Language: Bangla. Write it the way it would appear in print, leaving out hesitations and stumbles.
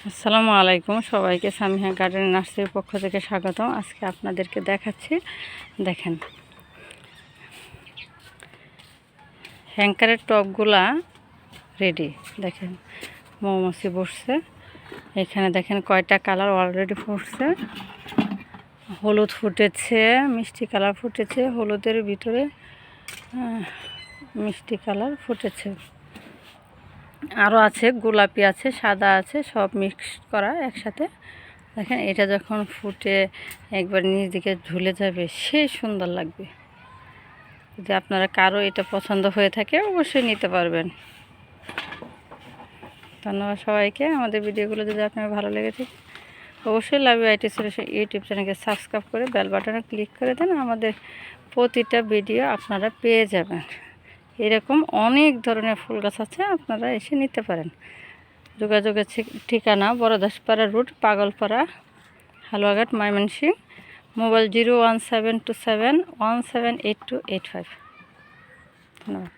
আসসালামু আলাইকুম, সবাইকে সামিহা গার্ডেন নার্সারির পক্ষ থেকে স্বাগতম। আজকে আপনাদেরকে দেখাচ্ছি, দেখেন হ্যাঙ্কারের টবগুলা রেডি। দেখেন মৌমাছি বসছে এখানে, দেখেন কয়টা কালার অলরেডি ফুটছে। হলুদ ফুটেছে, মিষ্টি কালার ফুটেছে, হলুদের ভিতরে মিষ্টি কালার ফুটেছে, আরও আছে গোলাপি আছে, সাদা আছে, সব মিক্স করা একসাথে। দেখেন এটা যখন ফুটে একবার নিচ দিকে ঝুলে যাবে, সেই সুন্দর লাগবে। যদি আপনারা কারো এটা পছন্দ হয়ে থাকে অবশ্যই নিতে পারবেন। ধন্যবাদ সবাইকে। আমাদের ভিডিওগুলো যদি আপনার ভালো লেগে থাকে অবশ্যই লাভ আইটি সলিউশন ইউটিউব চ্যানেলকে সাবস্ক্রাইব করে বেল বাটনে ক্লিক করে দেন। আমাদের প্রতিটা ভিডিও আপনারা পেয়ে যাবেন। এরকম অনেক ধরনের ফুল গাছ আছে, আপনারা এসে নিতে পারেন। যোগাযোগের ঠিকানা বড়দাসপাড়া রোড, পাগলপাড়া, হালুয়াঘাট, ময়মনসিংহ। মোবাইল 01727178285। ধন্যবাদ।